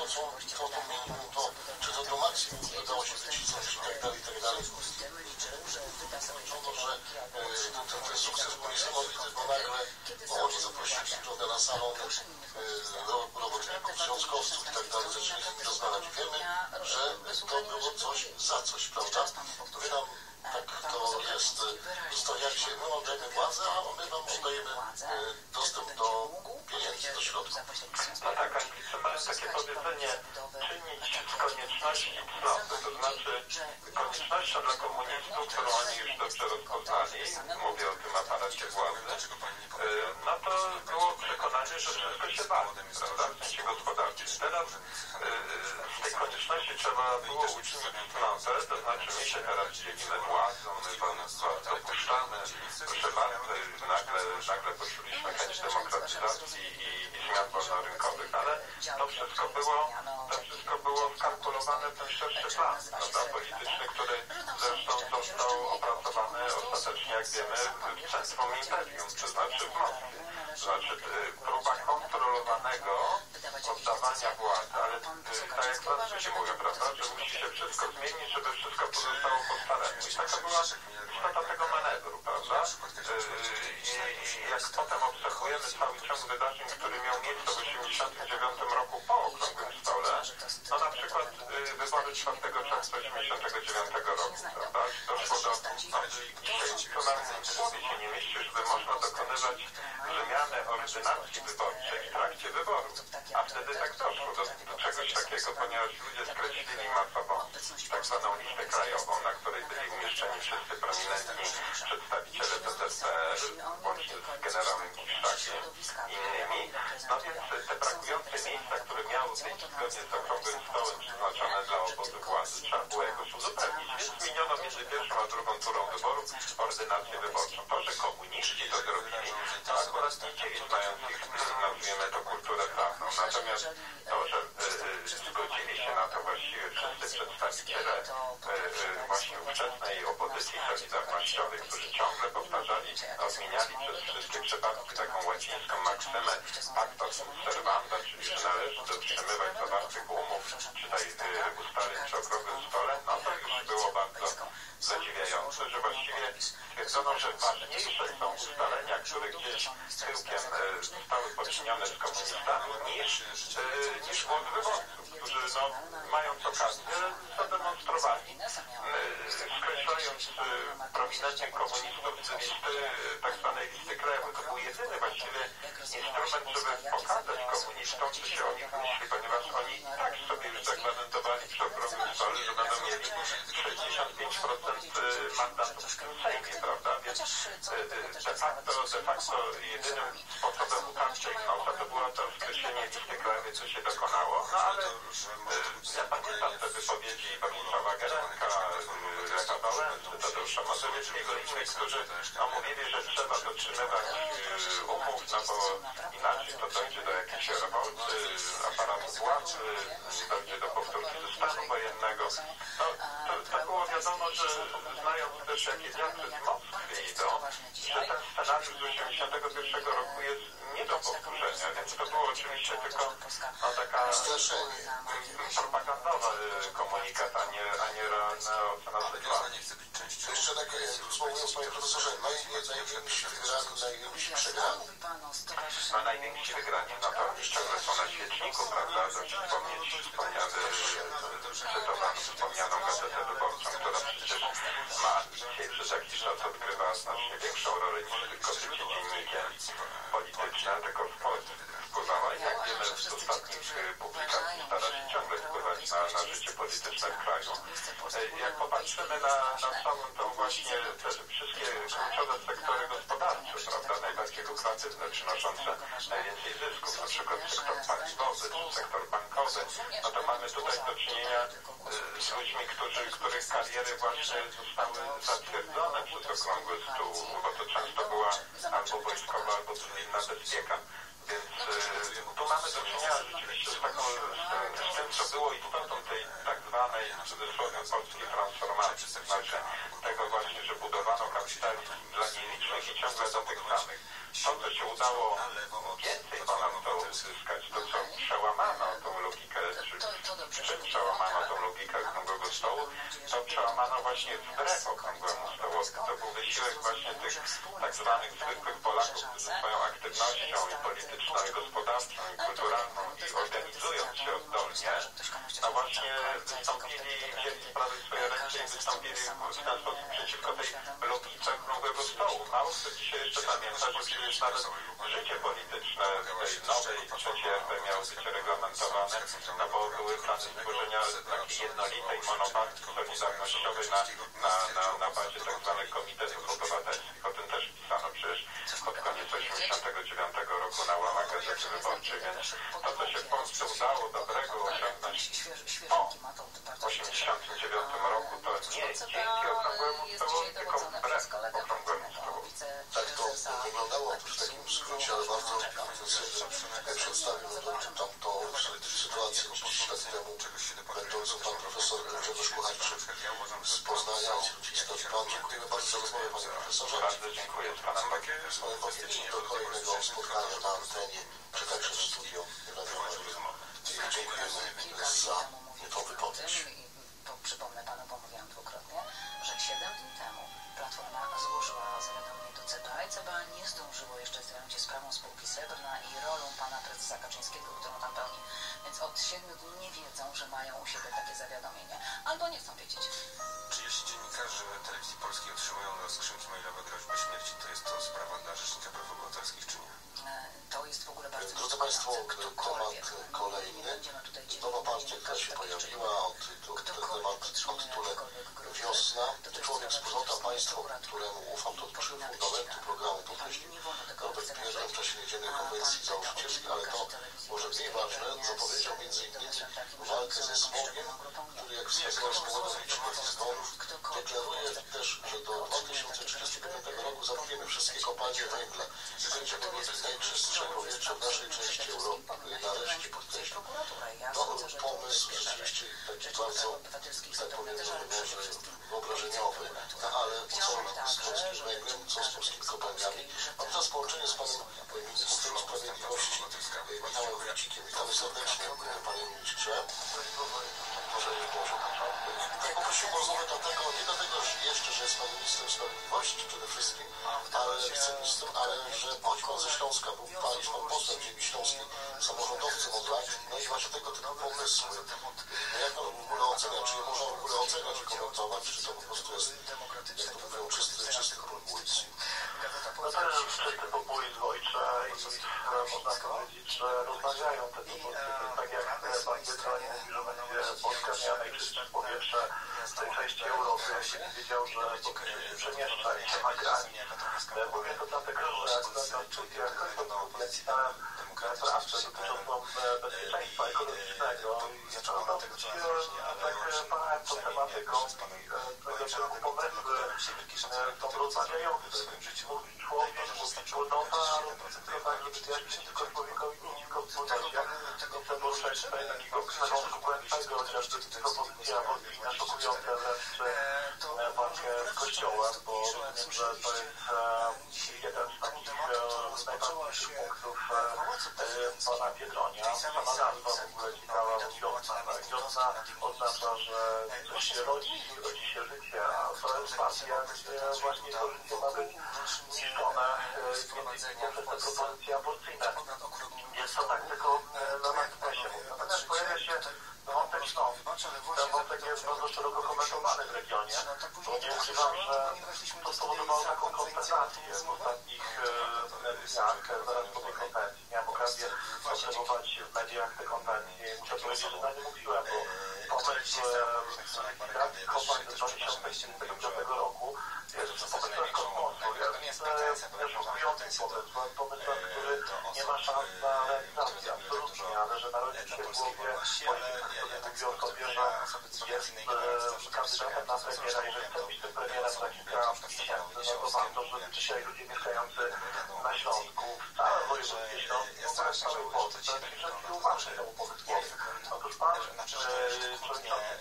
co to minimum, to czy to maksimum udało się wycisnąć i tak dalej, i tak dalej. Ten sukces był niesamowity, bo nagle oni zaprosili na salon robotników, związkowców i tak dalej, zaczęli z nimi rozmawiać. Wiemy, że to było coś za coś, prawda? Wy nam tak to jest, zostawiacie, my oddajemy władzę, a my wam oddajemy dostęp do pieniędzy, do środków. No tak, Anglicy mają takie powiedzenie, czynić z konieczności cnoty, to znaczy koniecznością dla komunistów, którą oni już dobrze rozpoznali, mówię o tym aparacie władzy, no to było przekonanie, że wszystko się wali, prawda, w sensie gospodarczym. Teraz z tej konieczności trzeba było uczynić cnotę, to znaczy my się teraz dzielimy władzą, my was dopuszczamy, proszę bardzo, nagle poczuliśmy chęć demokratyzacji i zmian wolnorynkowych, ale to wszystko było wkalkulowane w ten szerszy plan, prawda, polityczny, który zresztą został opracowany ostatecznie, jak wiemy, w centrum imperium, to znaczy w Moskwie. Znaczy próba kontrolowanego oddawania władzy, ale tak jak Francuzi mówią, prawda, że musi się wszystko zmienić, żeby wszystko pozostało po staremu. I taka była istota tego manewru, prawda? I jak potem obserwujemy cały ciąg wydarzeń, który miał miejsce w 1989 roku po Okrągłym Stole, no na przykład wybory 4 czerwca 1989 roku, prawda? Doszło do... Dzisiaj to nam w głowie się nie mieści, żeby można dokonywać wymiany ordynacji wyborczej w trakcie wyborów. A wtedy tak doszło do czegoś takiego, ponieważ ludzie skreślili masową tak zwaną listę krajową, na której byli umieszczeni wszyscy prominentni przedstawiciele ZSRR, łącznie z generałem Kisztakiem i innymi. No więc te brakujące miejsca, które miały być zgodnie z Okrągłym Stołem przeznaczone dla obozu władzy, trzeba było jakoś uzupełnić, więc zmieniono między pierwszą a drugą turą wyborów ordynację wyborczą. To, że komuniści to zrobili, to akurat nie dzieje, znając ich, nazwijmy to, kulturę prawną. Natomiast to, że zgodzili się na to właściwie wszyscy przedstawiciele właśnie ówczesnej opozycji solidarnościowej, którzy ciągle powtarzali, odmieniali przez wszystkie przypadki taką łacińską maksymę pacta sunt servanda, czyli że należy dotrzymywać zawartych umów, czytaj ustaleń przy Okrągłym Stole, no to już było bardzo zadziwiające, że właściwie stwierdzono, że ważniejsze są ustalenia, które gdzieś tyłkiem zostały poczynione z komunistami, niż głos wyborców, którzy mając okazję, zademonstrowali, skreślając prominentnych komunistów z listy, tak zwanej listy krajowej. To był jedyny właściwie instrument, żeby pokazać komunistom, co się o nich myśli, ponieważ oni tak sobie już zagwarantowali przy Okrągłym Stole, że będą mieli 65% mandatów w tym Sejmie, prawda? Więc de facto jedynym sposobem utarcia ich nosa to było to skreślenie listy krajowej, co się dokonało. No ale ja pamiętam te wypowiedzi Bronisława Gerenka, Lecha Wałęsy, Tadeusza Mazowieckiego i innych, którzy mówili, że trzeba dotrzymywać umów, no bo inaczej to dojdzie do jakiejś rewolty, aparatu władzy, dojdzie do powtórki stanu wojennego. No, to było wiadomo, że znając też jakie wiatry z Moskwy idą, że ten scenariusz z 1981 roku jest nie do powtórzenia, więc to było oczywiście tylko taka propagandowa komunikat, a nie realna ocena sytuacji. Jeszcze tak wspomniałem, panie profesorze, najwięksi wygrani, najwięksi przegrani. No najwięksi wygrani, no to ciągle są na świeczniku, prawda, to wspomnieć wspomnianą gazetę wyborczą, która przecież ma dzisiaj przez jakiś czas odgrywa znacznie większą rolę niż tylko bycie dziennikiem politycznym, tylko wpływała, jak wiemy z ostatnich publikacji, stara się ciągle wpływać na życie polityczne w kraju. Jak popatrzymy na całą tą właśnie te wszystkie kluczowe sektory gospodarcze, prawda, najbardziej lukratywne, przynoszące najwięcej zysków, na przykład sektor paliwowy czy sektor bankowy, no to mamy tutaj do czynienia z ludźmi, których kariery właśnie zostały zatwierdzone przez Okrągły Stół, bo to często była albo wojskowa, albo cywilna bezpieka. Więc tu mamy do czynienia rzeczywiście z tym, co było istotą tej tak zwanej, w cudzysłowie, polskiej transformacji. Znaczy tego właśnie, że budowano kapitalizm dla nielicznych i ciągle do tych samych. To, co się udało więcej ponad to uzyskać, to co przełamano tą logikę, czy powstano właśnie wbrew Okrągłemu Stołowi. To był wysiłek właśnie tych tak zwanych zwykłych Polaków, którzy swoją aktywnością i polityczną, i gospodarczą, i kulturalną, i organizując się oddolnie, a właśnie wystąpili, wzięli sprawy w swoje ręce i wystąpili w ten sposób przeciwko tej logice Okrągłego Stołu. Mało kto dzisiaj jeszcze pamięta, że przecież nawet życie polityczne tej nowej trzeciej RP miało być reglamentowane, no bo były plany stworzenia takiej jednolitej monopartii solidarnościowej na bazie tak zwanych komitetów obywatelskich. O tym też pisano przecież pod koniec 1989 roku na łamach Gazety Wyborczej, więc to, co się w Polsce udało dobrego osiągnąć w 1989 roku, to nie dzięki Okrągłemu Stołowi, tylko wbrew Okrągłemu Stołowi. Tak to wyglądało w takim skrócie, ale bardzo przedstawił tamtą sytuację 10 lat temu, będącą pan profesor Grzegorz Kucharczyk z Poznania, historii. Pan, dziękujemy bardzo za rozmowę, panie profesorze. Bardzo dziękuję z panem Bogiem. Z panem Bogiem do kolejnego spotkania na antenie, czy także w studio radiowej. Dziękujemy za tą wypowiedź. Przypomnę panu, bo mówiłam dwukrotnie, że 7 dni temu Platforma złożyła zawiadomienie do CBA i CBA nie zdążyło jeszcze zająć się sprawą spółki Srebrna i rolą pana prezesa Kaczyńskiego, którą tam pełni. Więc od 7 dni nie wiedzą, że mają u siebie takie zawiadomienie. Albo nie chcą wiedzieć. Czy jeśli dziennikarze Telewizji Polskiej otrzymują skrzynki mailowe groźby śmierci, to jest to sprawa dla Rzecznika Praw Obywatelskich, czy nie? To jest w ogóle bardzo Drodzy Państwo, temat kolejny. Nowa partia, która się pojawiła, temat od które wiosna. Człowiek, wspólnota, państwo, któremu ufam, to trzy fundamenty programu podkreślił Robert Pierre w czasie niedzielnej konwencji założycielskiej, ale to może mniej ważne, zapowiedział m.in. walkę ze smogiem, który jak wskazał spowodował licznych zgonów. Deklaruje też, że do 2035 roku zamkniemy wszystkie kopalnie węgla i będziemy mieć najczystsze powietrze w naszej części Europy. Nareszcie podkreślam. Pomysł rzeczywiście taki bardzo, tak powiem, może wyobrażeniowy, ale co z polskim węglem, co z polskimi kopalniami. Mam teraz połączenie z panem ministrem sprawiedliwości Michałem Wójcikiem. Witamy serdecznie, panie ministrze. Może nie może. Tak poprosił o rozmowę nie dlatego jeszcze, że jest pan ministrem sprawiedliwości przede wszystkim, ale wiceministrem, ale że pochodzi pan ze Śląska, był pan posłem ziemi śląskiej, samorządowcem od lat. No i właśnie tego typu pomysły. No jak pan w ogóle ocenia? Czy je można w ogóle oceniać i komentować, czy to po prostu jest, jak to mówią, czysty populizm? No to jest czysty populizm ojcze i można powiedzieć, że rozmawiają te propozycje. Tak jak pan Biedroń mówi, że będzie Polska miała najczystsze powietrze w tej części Europy. Ja wiedział, że powinien przemieszczać się na granic. Mówię to dlatego, że akurat na studiach napisałem pracę dotyczącą bezpieczeństwa ekologicznego i zacząłem tak parałem tą tematyką tego pomysły tą rozmawiającą. Mówi człowiek, mówi wspólnota, to tak, żeby wyjaśnić tylko człowiekowi nisko wspólnościach. To było też takiego przerządu błędnego, chociażby propozycja Wolfina szokująca wręcz walkę z Kościołem, bo wiem, że to jest jeden z takich najważniejszych punktów pana Biedronia. Sama nazwa w ogóle ciekawa, wiosna. Wiosna oznacza, że coś się rodzi się życie, a to jest partia, gdzie właśnie to życie ma być niszczone, między innymi przez te propozycje aborcyjne. Jest to tak tylko na marginesie. Natomiast pojawia się wątek nowy. Ten wątek jest bardzo szeroko komentowany w regionie, bo nie ukrywam, że to spowodowało taką konsternację w ostatnich dniach, zaraz po tej konwencji. Miałem okazję obserwować w mediach te konwencje. Muszę powiedzieć, że na nie mówiłem, bo pomysł migracji kopalń z 2005 roku jest pomysłem kosmosu. Jest szokujący pomysł, który nie ma szans na realizację, absolutnie, ale że narodzi się w głowie polityka, który mówi o sobie, że jest kandydatem na premiera i że chce być tym premierem za kilka miesięcy, no to warto, żeby dzisiaj ludzie mieszkający na Śląsku, w całym województwie śląskim, w ogóle w całej Polsce, przyszli uwagę temu pomysłowi. Otóż pan przewodniczący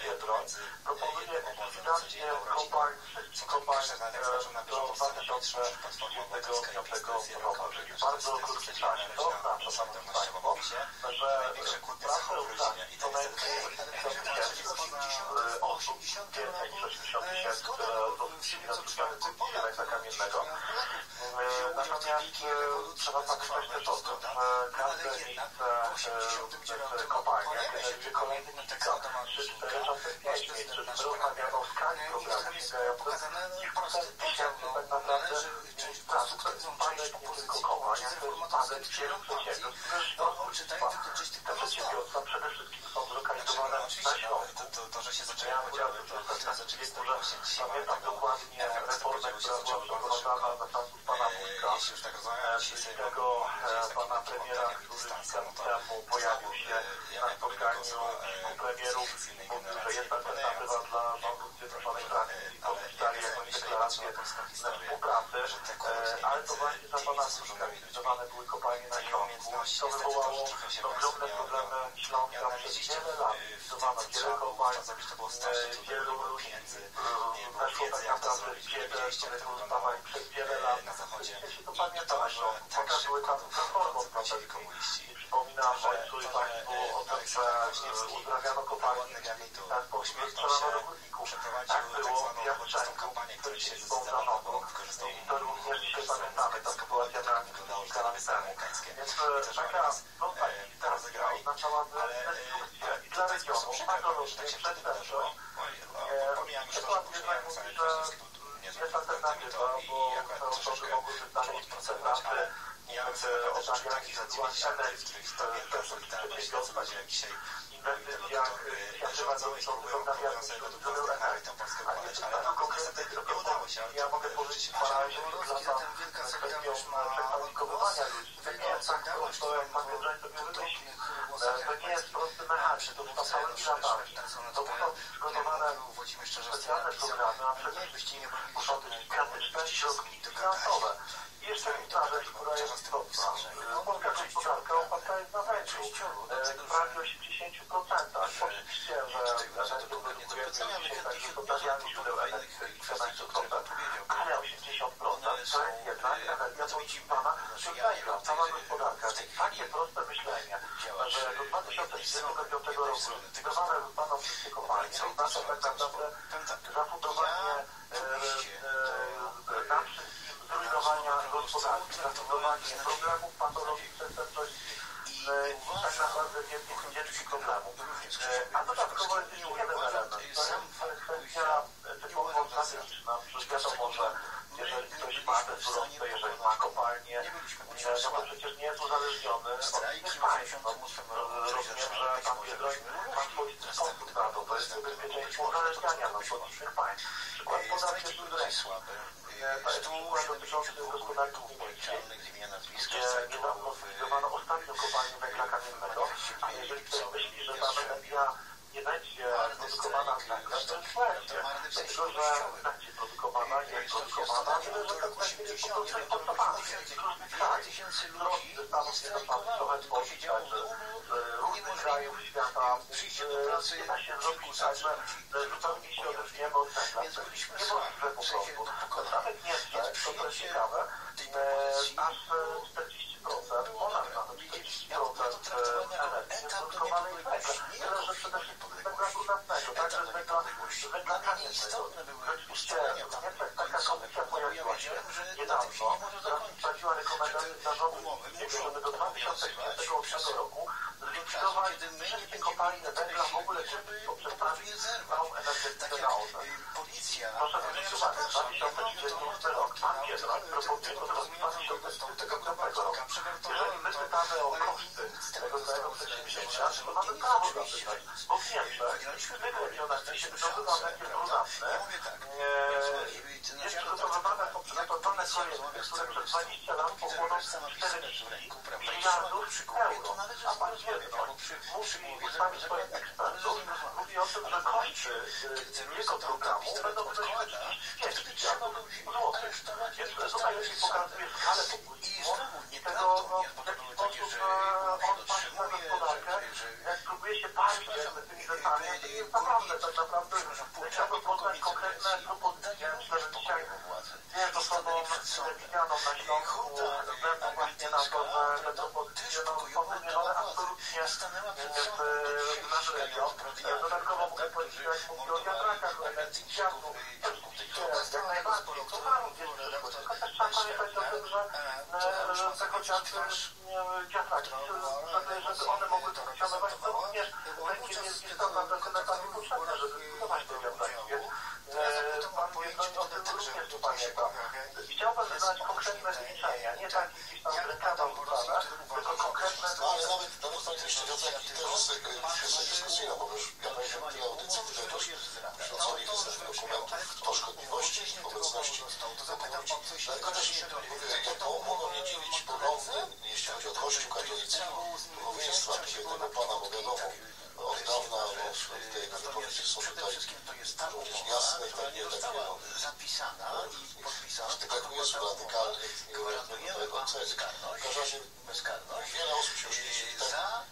Biedroń proponuje likwidację kopalń, wszystkich kopalń do 2035 roku, czyli w bardzo krótkim czasie. To oznacza, szanowni państwo, że pracę uznanie to najmniej 80 tysięcy osób, więcej niż 80 jest dosyć zatrudniony dzisiaj węgla kamiennego. Natomiast trzeba pamiętać też o tym, że każde miejsce kopalnia generuje kolejny kilka, 3-4 czasem 5 miejsc. Rozmawiano o skali programu sięgających kilkuset tysięcy tak naprawdę miejsc pracy. To jest spadek nie tylko kopalnia, to jest spadek wielu przedsiębiorstw. Te przedsiębiorstwa przede wszystkim są zlokalizowane na Śląsku. To, że się zaczęło podziały, pamiętam dokładnie reformę, która była przeprowadzana na czasów pana Wójka, czyli tego pana premiera, który temu pojawił się na spotkaniu kilku premierów i mówił, że jest alternatywa dla rządu Zjednoczonej Prawicy i podpisali jakąś deklarację współpracy, ale to właśnie za pana Wójka realizowane były kopalnie na Śląsku. To wywołało ogromne problemy Śląska przez wiele lat. Zlikwidowano wiele kopalń, wielu ludzi weszło tak naprawdę w biedę, z którego zostawali przez wiele lat. Jeśli to pamiętam na Śląsku, potem były tam Platformy Obywatelskie. I przypominam Państwu i Państwu o tym, że uzdrawiano kopalnie w ten sposób strzelano do górników. Tak było w Jastrzębiu, który się zbądza nogą. I to również dzisiaj pamiętamy, ta sytuacja na kilka lat temu. Więc taka prosta lista oznaczałaby destrukcję i dla regionu, patologię, przestępczość. Przykład jednak mówi, że jest alternatywa, bo te osoby mogłyby znaleźć miejsce pracy, odnawialnych źródłach energii w przedsiębiorstwach, inwestycjach, inicjatywach dotyczących odnawialnych źródeł energii. A nie tylko konkretnych propozycji. Ja mogę powiedzieć parę lata kwestią przekwalifikowywania ludzi. To nie jest tak prosto, jak pan Wierzeń sobie wymyślił. To nie jest prosty mechanizm, to są całymi latami. To muszą być przygotowane specjalne programy, a przede wszystkim muszą być gigantyczne środki finansowe. I jeszcze jedna rzecz, która jest istotna. Polska gospodarka oparta jest na węglu. W prawie 80%. Oczywiście, że energia produkujemy dzisiaj także z odnawialnych źródeł energii, 14%, ale 80% to jest jednak energia pozyskiwana z węgla. Cała gospodarka. Takie proste myślenie, że do 2035 roku zlikwidowane zostaną wszystkie kopalnie, to znaczy tak naprawdę zafundowanie na wszystkim zrujnowania gospodarki, zafundowanie problemów, patologii, przestępczości i tak naprawdę wielkich problemów. A dodatkowo jest jeszcze jeden element. To jest kwestia typowo strategiczna. Przecież wiadomo, że jeżeli ktoś ma te surowce, jeżeli ma kopalnię, no to przecież nie jest uzależniony od innych państw. Rozumiem, że pan Biedroń ma swoisty sposób na to. To jest bezpieczeństwo uzależniania nas od innych państw. Przykład podam się tutaj. To jest przykład dotyczący gospodarki niemieckiej, gdzie niedawno zlikwidowano ostatnią kopalnię węgla kamiennego, a jeżeli ktoś myśli, że ta energia nie będzie produkowana w węgla, to jest właśnie, dlatego że będzie produkowana, jest produkowana, tyle, że ten węgiel jest po prostu importowany. Wzrost Stanów Zjednoczonych tworzyć także różnych krajów świata, nie da się zrobić tak, że zupełnie się odetniemy od węgla. Niemożliwe po prostu. Nawet Niemczech, to też ciekawe, aż 40%, ponad nawet 40% energii jest produkowanej z węgla. Tyle, że przede wszystkim z węgla brunatnego, także z węgla kamiennego. Rzeczywiście w Niemczech taka komisja pojawiła się niedawno, która wprowadziła rekomendacje zarządu, żeby do 2038 roku zlikwidować wszystkie kopalnie węgla w ogóle poprzez całą energetykę na OZE. Proszę zwrócić uwagę, 2038 rok, pan Biedroń proponuje do 2025 roku. Jeżeli my pytamy o koszty tego całego przedsięwzięcia, to mamy prawo zapytać, bo w Niemczech wygładzionaliście wydobywa węgiel brunatny, jest przygotowywane projekty, które przez 20 lat pochłoną 40 miliardów euro. A pan Biedroń musi ustawić swoich ekspertów, mówi o tym, że koszty jego programu będą wynosić 30 miliardów złotych. Więc tutaj jeśli pokazuje skalę populizmu i tego, w jaki sposób on patrzy na gospodarkę, jak próbuje się bawić z tymi rzeczami, to jest naprawdę, tak naprawdę trzeba poznać konkretne propozycje. Myślę, że dzisiaj jest osobą widzianą na Śląsku, ze względu właśnie na to, że te propozycje są zmienione absolutnie w nasz region. Dodatkowo mogę powiedzieć, jak mówię o wiatrakach, o energii wiatru, jak najbardziej. To mamy gdzieś przyszłość. Tylko też trzeba pamiętać o tym, że te chociażby wiatraki, żeby one mogły funkcjonować, to również węgiel jest istotna elementami potrzebna, żeby zbudować te wiatraki. Pan Biedroń o tym również tu pamięta. Chciałbym znać konkretne zliczenia, nie tak gdzieś tam rękawa ustalane, tylko konkretne... No ale nawet panie jeszcze wiatraki też jest kwestia dyskusyjna, bo już ja pamiętam tyle audycji, które też poświęconych dokumentów o szkodliwości i obecności ludzi. Tylko też mówię, to mogą nie dzielić poglądy, jeśli chodzi o Kościół katolicki, duchowieństwa, tego pana, bo wiadomo, od dawna te jego wypowiedzi są tutaj również jasne i takie zapisana i podpisana. tak jest radykalnych, w każdym razie wiele osób się już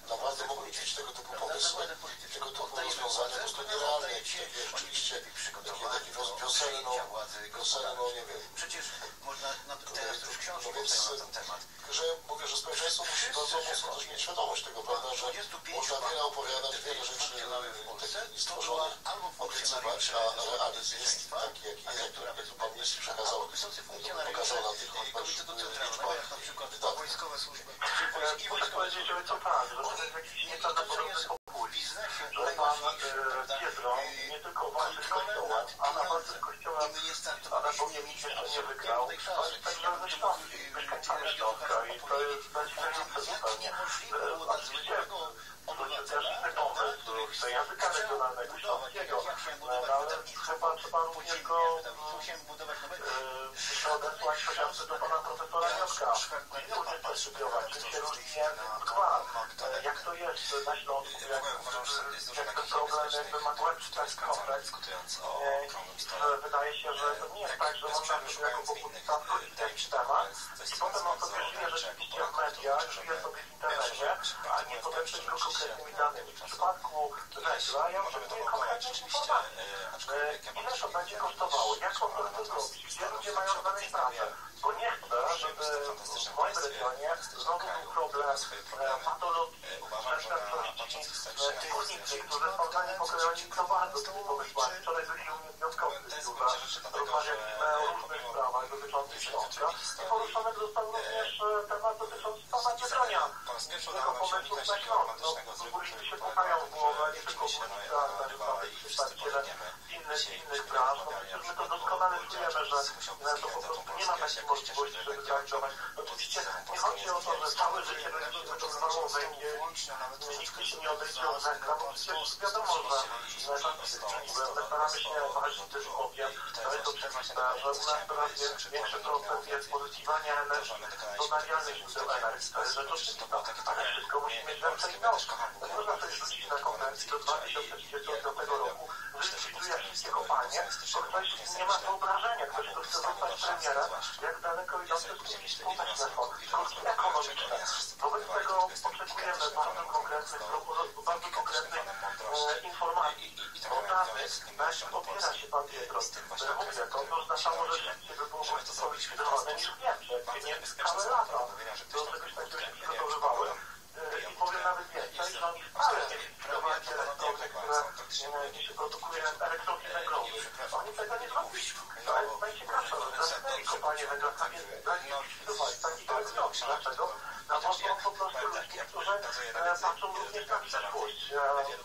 naprawdę mogą mieć tego typu pomysły, tego typu rozwiązania, po prostu nierealne, jakieś takie rzeczywiście takie wiosenno, nie wiem. Przecież można teraz już książki powstają na ten temat. Że mówię, że społeczeństwo musi bardzo mocno też mieć świadomość tego, prawda, że można wiele opowiadać, wiele rzeczy takich stworzonych, obiecywać, a realizm jest taki, jaki jest, jak tu pan minister przekazał, pokazał na tych wydatkach. Muszę powiedzieć, że co pan, że to jest jakiś nieprawdopodobny populizm, że pan Biedroń nie tylko w waszych kościołach, a na waszych kościołach anabogiem jeszcze nie wygrał, ale także ze Śląski, mieszkańcami Śląska i to jest zadziwiające zupełnie. Oczywiście wrócił też inny pomysł z języka regionalnego śląskiego, ale chyba trzeba również go odesłać chociażby do pana profesora Joszka i również postudiować, czym się różni język dwa. Jak to jest na Śląsku, jak ten problem jakby ma głębszy kompleks. Wydaje się, że to nie jest tak, że można sobie jako populista wrócić jakiś temat i potem on sobie żyje rzeczywiście w mediach, żyje sobie w internecie, a nie podeprzeć go konkretnymi danymi. W przypadku węgla ja oczekuję konkretnych informacji. Ile to będzie kosztowało? Jak on to chce zrobić? Gdzie ludzie mają znaleźć pracę? Bo nie chcę, żeby w moim regionie znowu był problem patologii, przestępczości, górnicy, którzy są zaniepokojeni co bardzo tymi pomysłami. Wczoraj byli u mnie wnioskowcy z Jóra, rozmawialiśmy o różnych sprawach dotyczących Śląska i poruszony został również temat dotyczący pana Biedronia, jego pomysłów na Śląsk. Burmistrz się pukają w głowę, nie tylko burmistrza, ale przedstawiciele innych branż. Przecież my to doskonale czujemy, że to po prostu nie ma takiej możliwości, żeby zrealizować. Oczywiście nie chodzi o to, że całe życie będzie się wydobywało węgiel, nikt się nie odejdzie od węgla, bo przecież wiadomo, że my staramy się walczyć też ogniem, ale to oczywiste, że u nas coraz większy procent jest pozyskiwania energii z odnawialnych źródeł energii. To jest rzecz oczywista, ale wszystko musi mieć ręce i nogi. Nie można sobie rzucić na konwencję do 2035 roku, że likwiduje wszystkie kopalnie, bo ktoś nie ma wyobrażenia, ktoś, kto chce zostać premierem, jak daleko idące skutki społeczne są, skutki ekonomiczne. Wobec tego oczekujemy bardzo konkretnych informacji o danych, na jakich opiera się pan Biedroń. Mówię, to oznaczało, że rzeczywiście by było możliwość likwidowane niż większe, nie całe lata do czegoś takiego się przygotowywały. I powiem nawet więcej, że oni wcale nie likwidowali elektrowni, które się produkuje elektrowni węglowych. Oni tego nie zrobili. To jest najciekawsze, że zamknęli kopalnie węgla, nie likwidowali takich elektrowni. Dlaczego? No bo są po prostu ludzie, którzy patrzą również na przyszłość.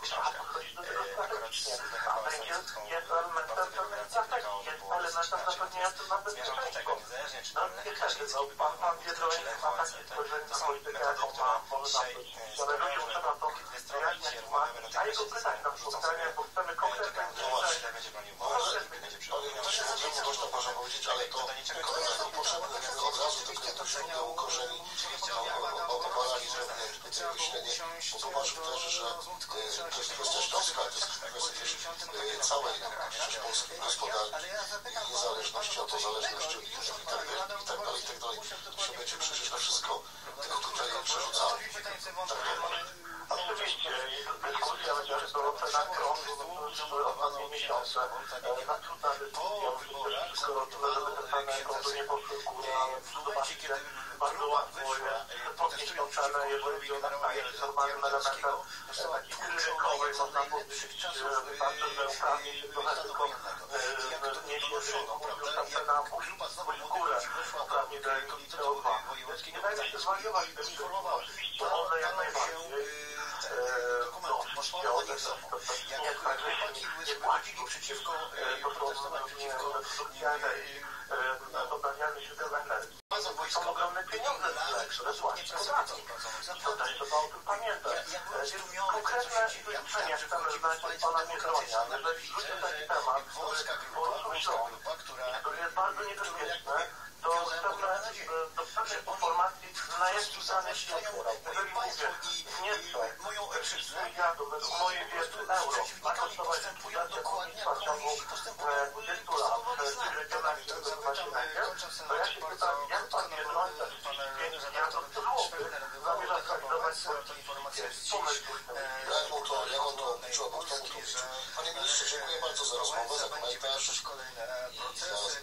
Trzeba podchodzić do tego strategicznie. A węgiel jest elementem pewnej strategii, jest elementem zapewniającym nam bezpieczeństwo. No niestety, pan Biedroń ma takie spojrzenie na politykę, jaką ma, może nam coś, ale ludziom trzeba to wyjaśniać, a jego pytać na spotkania, bo chcemy konkretne to można powiedzieć, ale to jest potrzebne od razu tylko do ukorzeni obalali te myślenie, bo popatrz też, że to jest kwestia śląska, to jest kwestia też całej przecież polskiej gospodarki i niezależności, od zależności od innych i tak dalej. To się będzie przecież na wszystko tylko tutaj przerzucało. Oczywiście, dyskusja chociaż do cena krąży już ostatnie miesiące. Trudna dyskusja, wszystko żeby te ceny krąży nie poszły w górę, ale zobaczcie, bardzo łatwo podnieść tą cenę, jeżeli ona staje się normalnym elementem takiej ryzykowej, można powiedzieć, wystarczy, że uprawnie się trochę tylko niesie ryzyko, już ta cena pójść w górę, uprawnie do emisji CO2. Nie dajmy się zwariować tym wszystkim, oczywiście one jak najbardziej nie jest tak, że się nie płaci przeciwko produkcji energii, odnawialnych źródeł energii. Są ogromne pieniądze które płaci podatki. I to też trzeba o tym pamiętać. Konkretne wyliczenia chcemy znać od pana Miechonia. Jeżeli wrzucę taki temat, który jest bardzo niebezpieczny, to chcemy dostarczyć informacji, na jakich danych się opiera. Jeżeli mówię, w Niemczech 3 miliardów, według mojej wiedzy, euro ma kosztować likwidacja górnictwa w ciągu 20 lat w regionach, które nazywa się węgiel, to ja się pytam, jak pan Biedronka 35 miliardów złotych zamierza zrealizować pomysł. Ja mam to mówić. Panie ministrze, dziękuję bardzo za rozmowę, za komentarz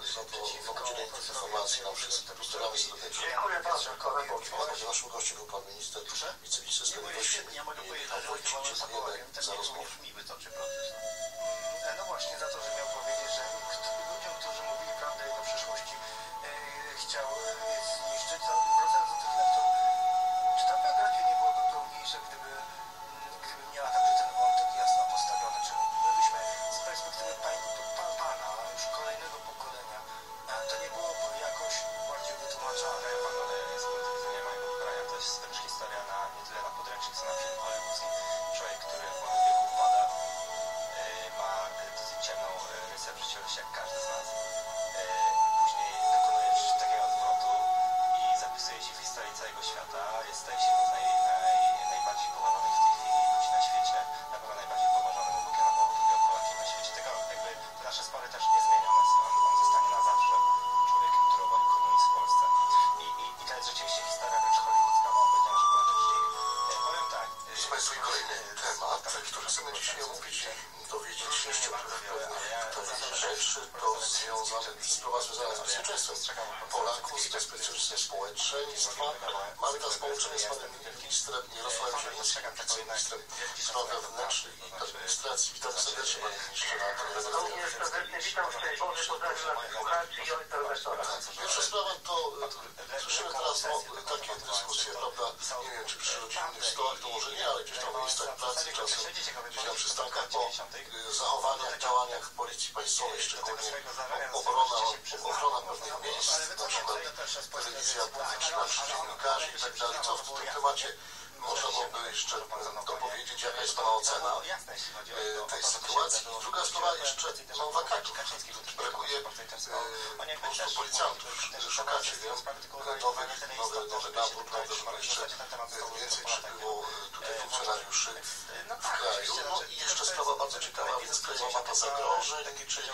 i za to podzielenie informacji nam wszystkim. Pozdrawiamy serdecznie. Dziękuję bardzo. Naszym gościem był pan minister, wiceminister sprawiedliwości i dziękujemy za rozmowę. No właśnie, za to, że miał powiedzieć, że ludziom, którzy mówili prawdę o przeszłości, chciał zniszczyć. Wracając do tych lektur, czy ta biografia nie byłaby pełniejsza, gdyby miała także ten wątek jasno postawiony? Czy my byśmy z perspektywy pana, już kolejnego pokolenia, to nie byłoby jakoś bardziej wytłumaczone? Ale z punktu widzenia mojego kraju to jest też historia nie tyle na podręcznik, co na film hollywoodzki. Człowiek, który w młodym wieku upada, ma dosyć ciemną rysę w życiorysie jak każdy z nas. Później dokonuje takiego odwrotu i zapisuje się w historii całego świata. Staje się najbardziej poważonych w tej chwili ludzi na świecie. Na pewno najbardziej poważonym obok Jana Pawła II Polakiem na świecie. Tego jakby te nasze spory też nie zmienią. On zostanie na zawsze człowiekiem, który obalił komunizm w Polsce. I to jest rzeczywiście historia wręcz hollywoodzka, bo powiedziałem, że politycznych. Powiem tak. Proszę Państwa, i kolejny temat, który chcemy dzisiaj omówić i dowiedzieć się jeszcze pewnych rzeczy, to sprawa związana z bezpieczeństwem Polaków, z bezpieczeństwem społeczeństwa. Mamy teraz połączenie z panem ministrem Jarosławem Zielińskim, wiceministrem spraw wewnętrznych i administracji. Witam serdecznie, panie ministrze, na tym Również serdecznie witam, szczęść Boże, pozdrawiam naszych słuchaczy i ojca redaktora. Pierwsza sprawa to, słyszymy teraz takie dyskusje, prawda, nie wiem, czy przy rodzinnych stołach, to może nie, ale gdzieś tam w miejscach pracy, czasem gdzieś na przystankach po zachowaniach, działaniach Policji Państwowej, szczególnie ochrona pewnych miejsc, na przykład telewizja publiczna, dziennikarzy i tak dalej. Co w tym temacie można byłoby jeszcze dopowiedzieć, jaka jest pana ocena tej sytuacji? I druga sprawa jeszcze wakatów. Brakuje policjantów. Szukacie, wiem, nowy nabór, żeby jeszcze więcej przybyło tutaj funkcjonariuszy w kraju. No i jeszcze sprawa bardzo ciekawa, więc krajowa mapa zagrożeń, czyli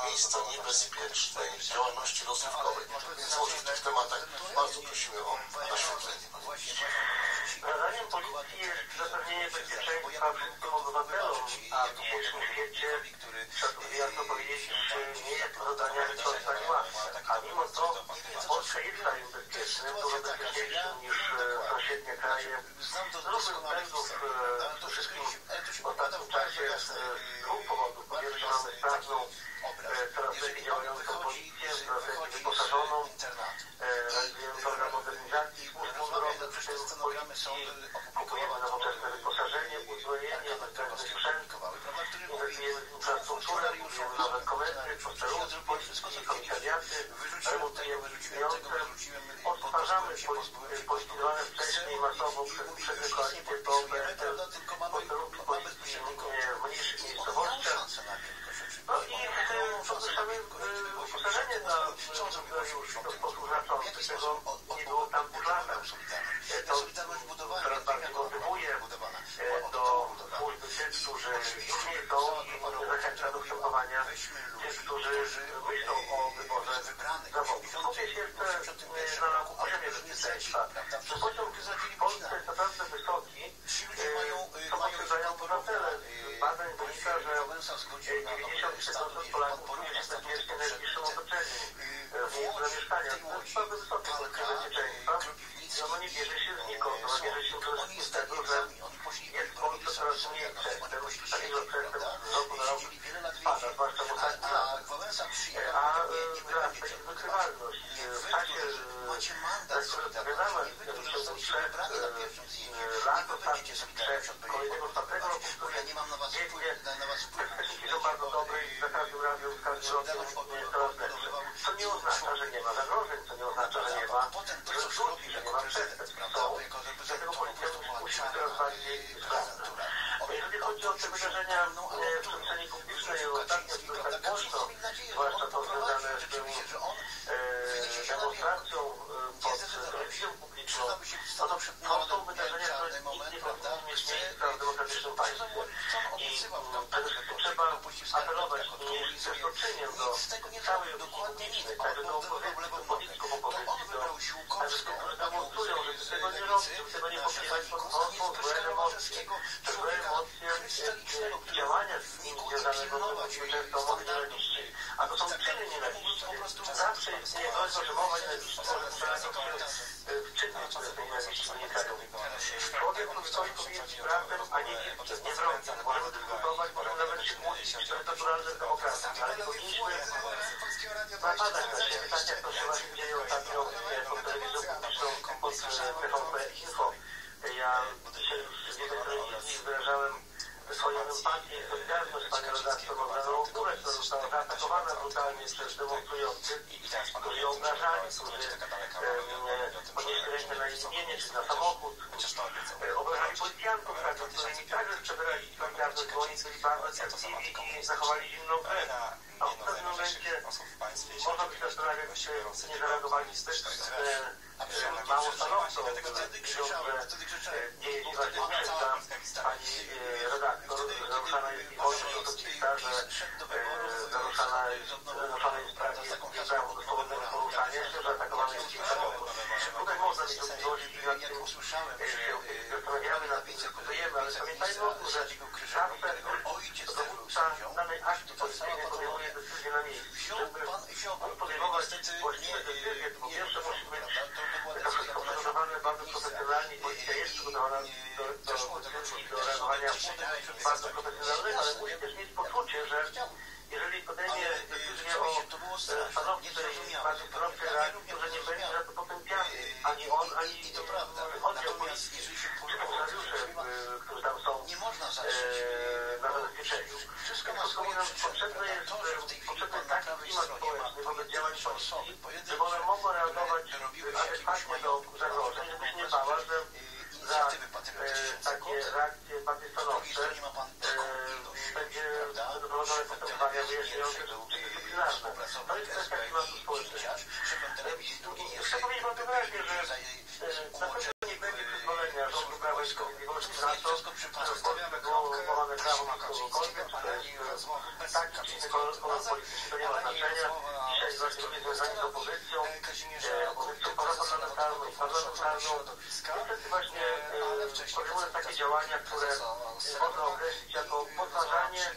miejsca niebezpiecznej działalności rozrywkowej. Więc może w tych tematach bardzo prosimy o naświetlenie. Zadaniem policji jest zapewnienie bezpieczeństwa wszystkim obywatelom, a w dzisiejszym świecie, jak to powiedzieć, nie jest to zadanie tak łatwe. A mimo to Polska jest krajem bezpiecznym, dużo bezpieczniejszym niż sąsiednie kraje. Z różnych względów, przede wszystkim w ostatnim czasie z dwóch powodów. Po pierwsze mamy sprawną, coraz lepiej działającą policję, coraz lepiej wyposażoną, realizujemy program modernizacji służb mundurowych, przy tym w policji kupujemy nowoczesne wyposażenie, uzbrojenie, nowoczesny sprzęt, inwestujemy w infrastrukturę, budujemy nowe komendy, posterunki policji, komisariaty, remontujemy istniejące, odtwarzamy polikwidowane wcześniej masowo przez koalicję do posterunki policji w mniejszych miejscowościach. No i pozostawimy wyposażenie dla już w sposób znaczący, tego nie było tam w latach. To teraz bardziej motywuje do służby tych, którzy już nie są i zachęca do kształtowania tych, którzy myślą o wyborze zawodu. Skupię się jeszcze na poziomie bezpieczeństwa. Poziom w Polsce jest naprawdę wysoki. Co potwierdzają obywatele Wałęsa zgodził na 90% Polaków musi zapewnić najbliższym otoczeniu w miejscu zamieszkania. To jest bardzo wysokie poczucie bezpieczeństwa i ono nie bierze się znikąd. Ono bierze się przede wszystkim z tego, że jest w Polsce coraz mniej przestępstw, takiego przestępstw z roku na rok spada, zwłaszcza w ostatnich latach. A wzrasta się wykrywalność. W czasie, na którym odpowiadamy w ciągu 3 lat ostatnich, kolejnego ostatniego roku, biegnie perspektywy do bardzo dobrej, za każdym razem, z każdym rokiem jest coraz lepsze. To nie oznacza, że nie ma zagrożeń, to nie oznacza, że nie ma rozrzuci, że nie ma przestępstw. Dlatego policja musi coraz bardziej sprawdzać. Jeżeli chodzi o te wydarzenia w przestrzeni publicznej, ostatnio, które tak głośno, zwłaszcza to związane z tym demonstracją pod telewizją publiczną, no to są wydarzenia, które nikt nie powinien mieć miejsca w demokratycznym państwie. I przede wszystkim trzeba apelować i z przeznaczeniem do całej opinii publicznej, także do polityków opozycji, także tych, którzy demonstrują, żeby tego nie robić, żeby tego nie popierać pod kątem złe emocje. Te złe emocje i działania z nimi związane z często mowy nienawiści. A to są czyny nienawiści. Zawsze istnieje groźba, że mowa nienawiści może starać się w czynach, które tej nienawiści wynikają. Człowiek, który stoi pomiędzy prawem, a nie wilkiem, nie wrogiem. Możemy dyskutować, możemy nawet się kłócić, to jest naturalne w demokracji, ale nie powinniśmy napadać na siebie, tak jak to się właśnie dzieje ostatnio pod telewizją publiczną, pod TVP Info. Ja dzisiaj w jednej telewizji wyrażałem swoją empatię i solidarność pani redaktor Bogdaną Górę, która została zaatakowana brutalnie przez demonstrujących, którzy ją obrażali, którzy podnieśli rękę na jej imienie czy na samochód, obrażali policjantów, którymi także przebierali solidarność, bo oni byli bardzo cierpliwi i zachowali zimną krew. A w pewnym momencie można by się zastanawiać, czy nie zareagowali zbyt mało stanowczo, dzieje się właśnie krzywda pani redaktor, naruszana jest i wolność osobista, że naruszana jest prawo do swobodnego poruszania się, że atakowane jest ich samochód. Tutaj można mieć wątpliwości nad tym, zastanawiamy nad tym, dyskutujemy, ale pamiętajmy o tym, że zawsze dowódca danej akcji policyjnej podejmuje decyzję na miejscu. Żeby podejmować właściwe decyzje, to po pierwsze musi być to wszystko przygotowane bardzo profesjonalnie. Policja jest przygotowana do reagowania bardzo profesjonalnego, ale musi też mieć poczucie, że jeżeli podejmie decyzję o stanowczej, bardzo stanowczej reakcji, to że nie będzie za to potępiany ani on, ani oddział policji, czy funkcjonariusze, którzy tam są na zabezpieczeniu. Potrzebny jest taki klimat społeczny wobec działań policji, żeby one mogły reagować adekwatnie do zagrożeń, żeby się nie bała, że za takie reakcje bardziej stanowcze będzie doprowadzone postępowania wyjaśniające czy dyscyplinarne. To jest kwestia klimatu społecznego. Chcę powiedzieć bardzo wyraźnie, że na pewno nie będzie przyzwolenia rządu Prawa i Sprawiedliwości na to, że było umowane prawo na kogokolwiek, tak czy inny kolor polityczny, to nie ma znaczenia. Dzisiaj właśnie ludzie związani z opozycją pozaparlamentarną i parlamentarną, niestety właśnie podejmują takie działania, które można określić jako podważanie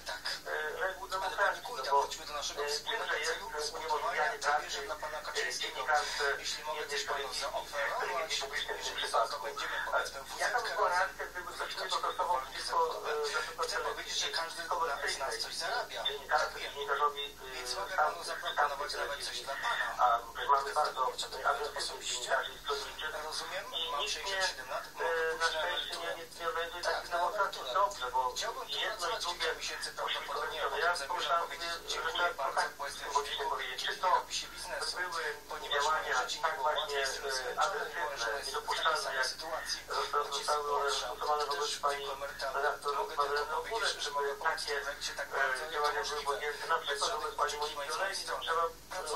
reguł demokracji, no bo czymże jest uniemożliwianie pracy dziennikarce jednej telewizji publicznej w tym przypadku. Jaka by była reakcja, gdyby ktoś nie dostosował przeciwko na przykład telewizji komercyjnej, dziennikarzowi tamtej telewizji, a mamy bardzo agresywnych dziennikarzy i stronniczych i nikt nie, na szczęście nie organizuje takich demonstracji dobrze, bo jedno i drugie musi być pozostawione. Ja pomyślałem, że trzeba tak symbolicznie powiedzieć, czy to były działania tak właśnie agresywne, niedopuszczalne, jak zostały one stosowane wobec pani redaktor Magdaleny Ogórek, żeby takie działania były podjęte na przykład wobec pani Moniki Olejnik, to trzeba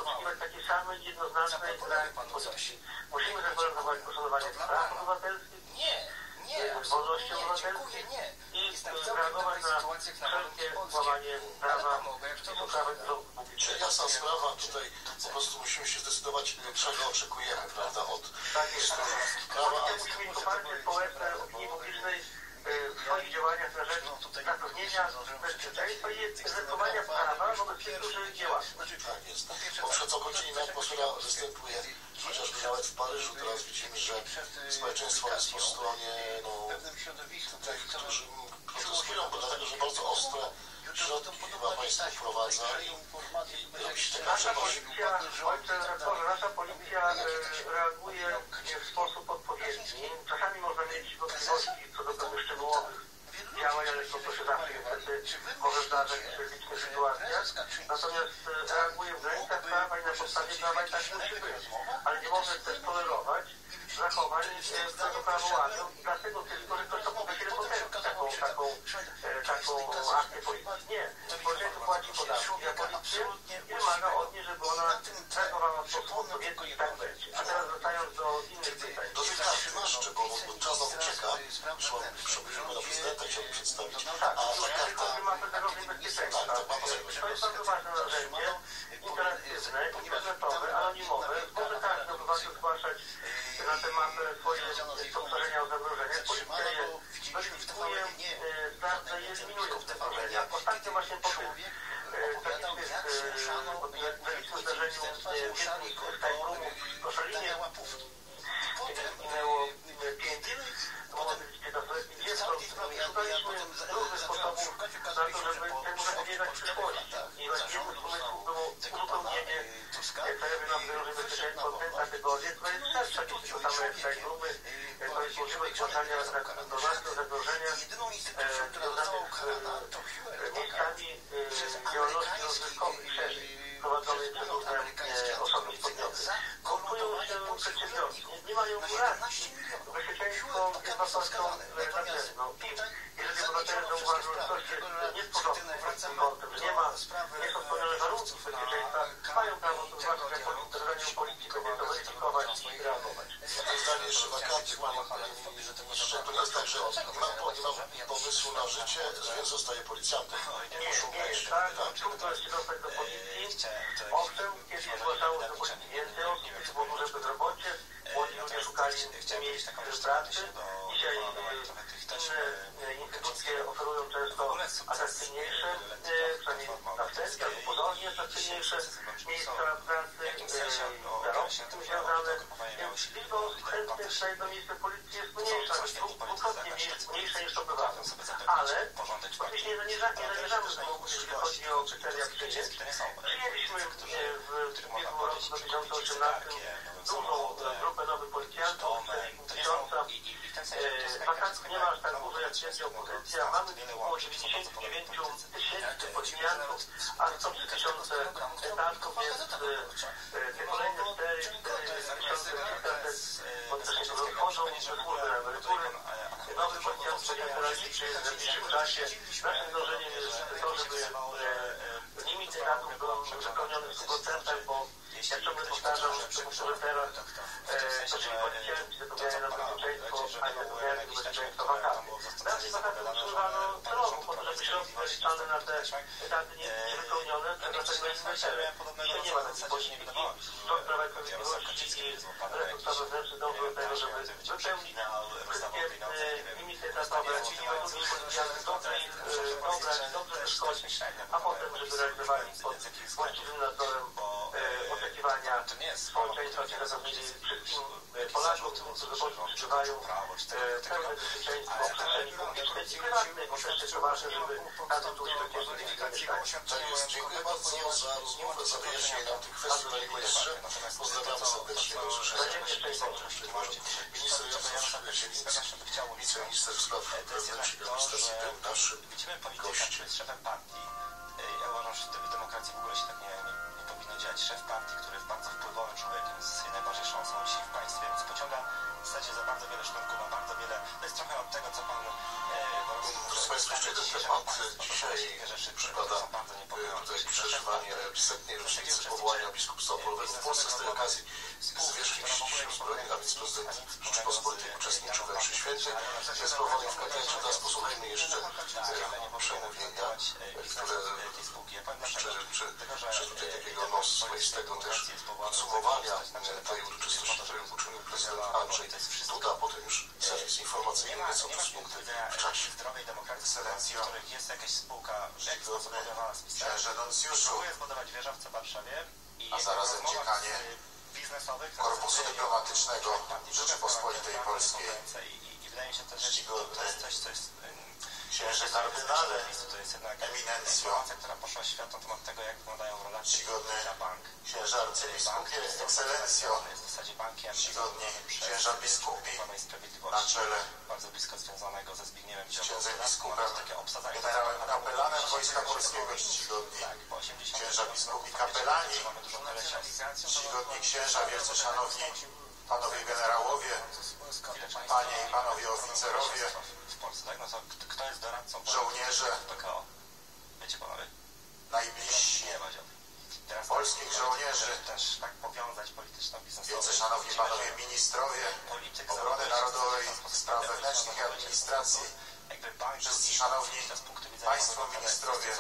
oczekiwać takiej samej jednoznacznej reakcji policji. Musimy zagwarantować poszanowanie praw obywatelskich, wolności obywatelskich i reagować na wszelkie łamanie prawa i poprawę do publicznego. Jasna sprawa, tutaj po prostu musimy się zdecydować, czego oczekujemy, prawda, od prawa. Policja musi mieć poparcie społeczne, opinii publicznej w swoich działaniach na rzecz zapewnienia bezpieczeństwa i egzekwowania prawa wobec tych, którzy nie łatwo. Tak jest. Bo przecokocie inna atmosfera występuje, chociażby nawet w Paryżu. Teraz widzimy, że społeczeństwo jest po stronie tych, którzy protestują, bo dlatego, że bardzo ostre środki chyba państwo wprowadza i robi się taka przemoc. Nasza policja reaguje w sposób odpowiedni. Czasami można mieć wątpliwości co do pewnych szczegółowych działań, ale to się zawsze niestety może zdarzać w krytycznych sytuacjach. Natomiast reaguje w granicach prawa i na podstawie prawa i tak musi być. Ale nie może też tolerować zachowań tego prawoładu i dlatego tylko, że ktoś to pomyśli, taką akcję policji. Nie. Policja płaci podatki, a policja nie wymaga od niej, żeby ona traktowała w sposób odpowiedni i tak będzie. A teraz wracając do innych pytań. Do tych kart nasz, bo czas nam ucieka. Przebyliśmy na prezydenta, chciałbym przedstawić. A ta karta... ma federalnej bezpieczeństwa. To jest bardzo ważne narzędzie, interaktywne, internetowe, anonimowe. Może każdy obywatel zgłaszać na tę mapę swoje podejrzenia o zagrożeniach. Policja je weryfikuje, sprawdza i eliminuje te zagrożenia. Ostatnio właśnie po tym tragicznym zdarzeniu w Tajrumu w Koszalinie zginęło 5 młodych 15-letnich dziewcząt. Szukaliśmy różnych sposobów na to, żeby temu zapobiegać w przyszłości. I jednym z pomysłów było uzupełnienie Krajowej Nadzoru Bezpieczeństwa w tę kategorię, która jest szersza niż to same Tajrumy. To jest możliwość zgłaszania informacji o zagrożeniach związanych z miejscami działalności rozrywkowej i szerzej prowadzonej przez różne osoby i podmioty. Konkurują się przedsiębiorcy, nie mają racji. Bezpieczeństwo jest wartością nadrzędną. Jeżeli obywatele zauważą, że coś jest nie w porządku pod tym kątem, że nie są spełnione warunki bezpieczeństwa, mają prawo to zwłaszcza jak po policji będzie to weryfikować i reagować. To zdanie jeszcze wakacji, panie ministrze, to nie jest tak, że mam pomysłu na życie, więc zostaje policjantem. Nie jest tak. Trudno jest się dostać do policji. Owszem, kiedyś zgłaszało się do policji więcej osób, z powodu, że bezrobocie, młodzi ludzie szukali miejsc pracy. Dzisiaj inne instytucje oferują często atrakcyjniejsze, przynajmniej na wstępie, albo podobnie atrakcyjniejsze miejsca pracy, zarobki z tym związane. Więc liczba chętnych na jedno miejsce policji jest mniejsza, dwukrotnie mniejsza niż obywatel. Ale oczywiście nie zamierzamy znowu, jeśli chodzi o kryteria przyjęć. Przyjęliśmy w ubiegłym roku 2018 dużą grupę nowych policjantów, 4,5 tysiąca. Wakacji nie ma aż tak dużo jak twierdzi opozycja. Mamy około 99 tysięcy policjantów, a 103 tysiące etatów, więc te kolejne 4 tysiące odchodzą ze służby na emerytury. Nowy policjant federalniczy jest w najbliższym czasie. Naszym dążeniem jest to, żeby limit etatów był wypełniony w 100%, bo jak ciągle powtarzam, że musimy teraz to czyli policjanci zapewniają nam bezpieczeństwo, a nie zapewniają bezpieczeństwo wakaty. Raczej wakaty utrzymywano co roku, po to, żeby środki zaliczane na te etaty niewypełnione, dlatego jest wesele. Dzisiaj nie ma takiej polityki. Rząd Prawa i Sprawiedliwości i resort wewnętrzny dąży do tego, żeby wypełnić wszystkie limity etatowe, według policjantów, dobrze wyszkolić, a potem, żeby realizowali pod właściwym nadzorem oczekiwania społeczeństwa, które zapewnili wszystkim Polakom, którzy przeżywają pełne bezpieczeństwo w przestrzeni publicznej i prywatnej, bo też jest to ważne, żeby każdy tu Dziękuję bardzo za rozmowę, za wyjaśnienie nam tych kwestii, panie ministrze. Pozdrawiamy serdecznie, do usłyszenia. Minister Jarosław Zieliński, wiceminister spraw wewnętrznych administracji, był naszym gościem. Jest szefem partii. Ja uważam, że w demokracji w ogóle się tak nie powinno dziać. Szef partii, który jest bardzo wpływowym człowiekiem, jest najważniejszą osobą dzisiaj w państwie, więc pociąga w zasadzie za bardzo wiele sznurków, ma bardzo wiele. To jest trochę od tego, co pan Proszę Państwa, jeszcze jeden temat. Dzisiaj przypada tutaj przeżywanie 100. rocznicy powołania biskupstwa polowego w Polsce. Z tej okazji zwierzchnik Sił Zbrojnych, a więc prezydent Rzeczypospolitej uczestniczył we mszy świętej. Sprawowanie w katedrze. Teraz posłuchajmy jeszcze przemówienia, które przy tutaj takiego swoistego też podsumowania tej uroczystości, którą uczynił prezydent Andrzej Duda, a potem już serwis informacyjny nieco posunięty w czasie. Zdrowej demokracji, w których jest jakaś spółka w jakiś sposób powiązana z PiS-em. Księże Nuncjuszu, Próbuje zbudować wieżowce w Warszawie i a zarazem dziekanie biznesowych Korpusu Dyplomatycznego Rzeczypospolitej Polskiej. I wydaje mi się też, że to jest coś, co jest... Księże kardynale, to jest jednak eminencjo, informacja, która poszła w świat na temat tego, jak wyglądają relacje na bank. księże arcybiskupie, ekscelencjo, jest w zasadzie bankiem czcigodni księża biskupi na czele bardzo blisko związanego ze Zbigniewem Ziobrą. księdzem biskupem, obsadzanie generałem kapelanem Wojska Polskiego, czcigodni księża biskupi kapelani, czcigodni księża, wielce szanowni panowie generałowie, panie i panowie oficerowie, w Polsce, tak? No to kto jest doradcą żołnierze, PKO? Wiecie panowie? najbliżsi Teraz polskich żołnierzy, też tak powiązać polityczno-biznesowo. wielce szanowni panowie ministrowie obrony narodowej, spraw wewnętrznych i administracji, wszyscy szanowni państwo ministrowie,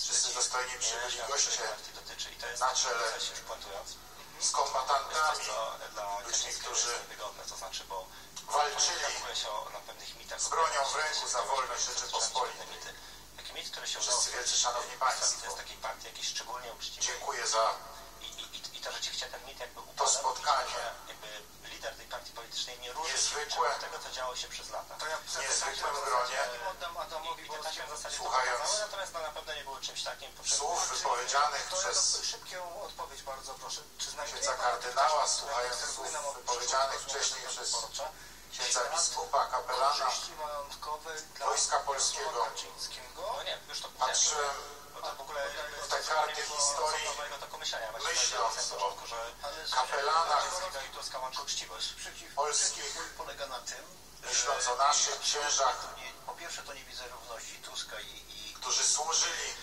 wszyscy dostojni przybyli goście na czele z kombatantami, ludźmi, którzy walczyli z bronią w ręku za wolność Rzeczypospolitej. Wszyscy wielcy szanowni państwo, dziękuję za to rzeczywiście ten mit jakby to spotkanie. jakby lider tej partii politycznej nie różni Niezwykłe, tego, co działo się przez lata. To ja w niezwykłym gronie, oddam Adamowi, bo słuchając natomiast na pewno nie było czymś takim słów wypowiedzianych przez szybką odpowiedź bardzo proszę. Czy księdza kardynała, słuchając słów wypowiedzianych wcześniej przez księdza biskupa, kapelana Wojska Polskiego, No nie, już to patrzyłem to w ogóle w te karty historii, myśląc o kapelanach polskich, polega na tym, myśląc o naszych księżach, po pierwsze to nie widzę równości Tuska którzy służyli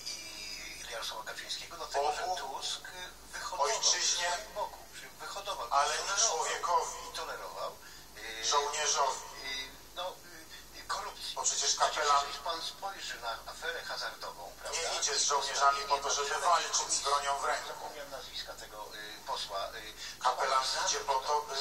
i Jarosława Kaczyńskiego, dlatego że Tusk ojczyźnie, wyhodował, ale i człowiekowi, i tolerował żołnierzowi, korupcji. bo przecież kapelan Jeśli pan spojrzy na aferę hazardową, prawda? nie idzie z żołnierzami po to, żeby walczyć z bronią w ręku. Zapomniałem nazwiska tego posła. Kapelan idzie po to, by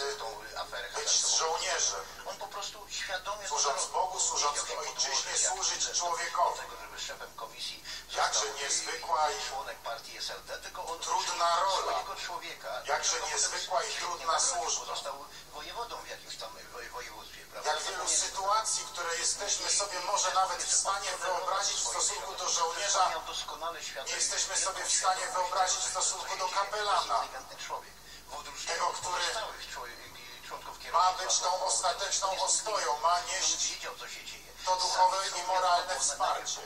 być z żołnierzem, On po prostu świadomie służąc Bogu, służąc ojczyźnie, służyć człowiekowi. tego, żeby szefem komisji Jakże niezwykła i członek partii SLD, tylko on trudna rola, swojego człowieka. jakże niezwykła i trudna służba. Został wojewodą w jakimś tam województwie, prawda? Jak wielu sytuacji, które jesteśmy sobie może nawet w stanie wyobrazić w stosunku do żołnierza, nie jesteśmy sobie w stanie wyobrazić w stosunku do kapelana, tego, który ma być tą ostateczną ostoją, ma nieść to duchowe i moralne wsparcie.